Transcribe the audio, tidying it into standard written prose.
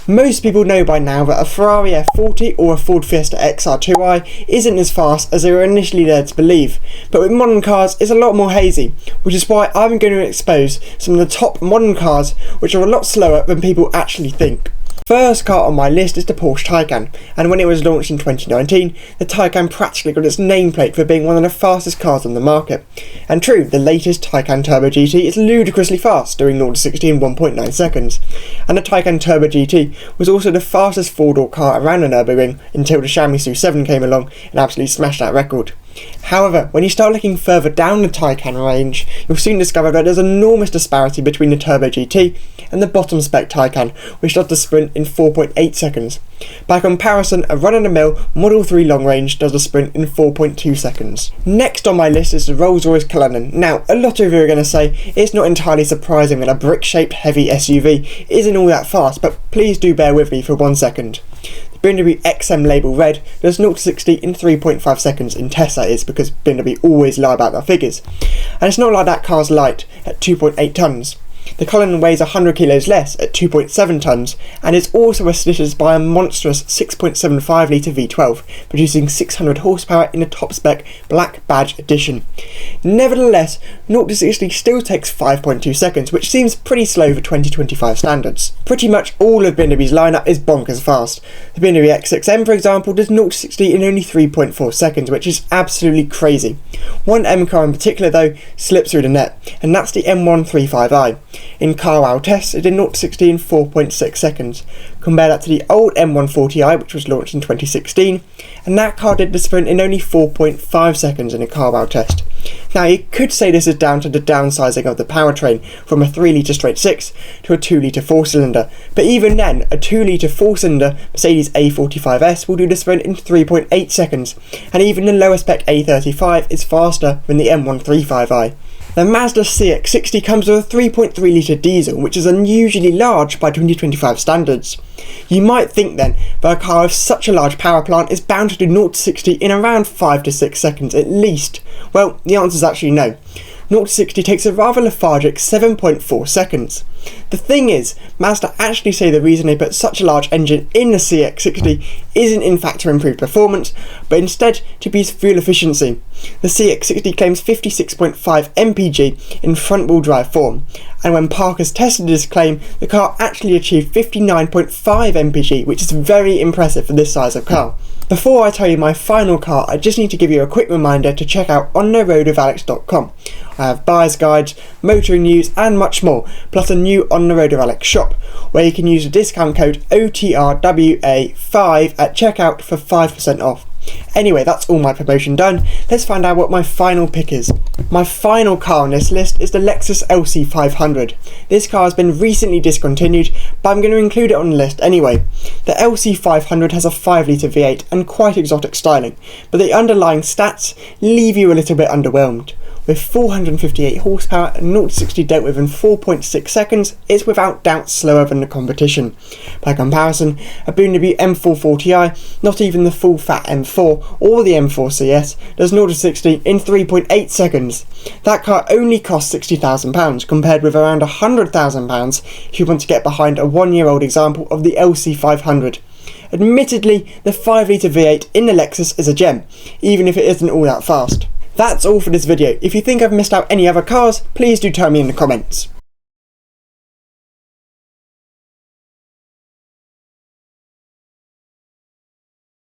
Most people know by now that a Ferrari F40 or a Ford Fiesta XR2i isn't as fast as they were initially led to believe, but with modern cars it's a lot more hazy, which is why I'm going to expose some of the top modern cars which are a lot slower than people actually think. First car on my list is the Porsche Taycan, and when it was launched in 2019, the Taycan practically got its nameplate for being one of the fastest cars on the market. And true, the latest Taycan Turbo GT is ludicrously fast, doing 0 to 60 in 1.9 seconds. And the Taycan Turbo GT was also the fastest four-door car around the Nürburgring until the Xiaomi 7 came along and absolutely smashed that record. However, when you start looking further down the Taycan range, you'll soon discover that there's enormous disparity between the Turbo GT and the bottom spec Taycan, which does the sprint in 4.8 seconds. By comparison, a run-of-the-mill Model 3 long range does the sprint in 4.2 seconds. Next on my list is the Rolls-Royce Cullinan. Now, a lot of you are going to say it's not entirely surprising that a brick-shaped heavy SUV isn't all that fast, but please do bear with me for 1 second. The BMW XM label red does 0 to 60 in 3.5 seconds in tests, that is, because BMW always lie about their figures. And it's not like that car's light at 2.8 tonnes. The Cullinan weighs 100 kilos less at 2.7 tonnes and is also assisted by a monstrous 6.75 litre V12, producing 600 horsepower in the top spec Black Badge edition. Nevertheless, 0 to 60 still takes 5.2 seconds, which seems pretty slow for 2025 standards. Pretty much all of BMW's lineup is bonkers fast. The BMW X6M, for example, does 0 to 60 in only 3.4 seconds, which is absolutely crazy. One M car in particular, though, slips through the net, and that's the M135i. In CarWow tests, it did 0 to 60 in 4.6 seconds. Compare that to the old M140i, which was launched in 2016, and that car did the sprint in only 4.5 seconds in a CarWow test. Now, you could say this is down to the downsizing of the powertrain from a 3 litre straight 6 to a 2 litre 4 cylinder, but even then, a 2 litre 4 cylinder Mercedes A45S will do the sprint in 3.8 seconds, and even the lower spec A35 is faster than the M135i. The Mazda CX-60 comes with a 3.3 litre diesel, which is unusually large by 2025 standards. You might think then that a car with such a large power plant is bound to do 0 to 60 in around 5 to 6 seconds at least. Well, the answer is actually no. 0 to 60 takes a rather lethargic 7.4 seconds. The thing is, Mazda actually say the reason they put such a large engine in the CX-60 isn't in fact to improve performance, but instead to boost fuel efficiency. The CX-60 claims 56.5 mpg in front-wheel drive form, and when Parker's tested this claim, the car actually achieved 59.5 mpg, which is very impressive for this size of car. Before I tell you my final car, I just need to give you a quick reminder to check out ontheroadwithalex.com. I have buyer's guides, motoring news and much more, plus a new On The Road with Alex shop, where you can use the discount code OTRWA5 at checkout for 5% off. Anyway, that's all my promotion done. Let's find out what my final pick is. My final car on this list is the Lexus LC500. This car has been recently discontinued, but I'm going to include it on the list anyway. The LC500 has a 5 litre V8 and quite exotic styling, but the underlying stats leave you a little bit underwhelmed. With 458 horsepower and 0 to 60 dealt with in 4.6 seconds, it's without doubt slower than the competition. By comparison, a BMW M440i, not even the full fat M4 or the M4 CS, does 0 to 60 in 3.8 seconds. That car only costs £60,000 compared with around £100,000 if you want to get behind a 1-year-old example of the LC500. Admittedly, the 5 litre V8 in the Lexus is a gem, even if it isn't all that fast. That's all for this video. If you think I've missed out any other cars, please do tell me in the comments.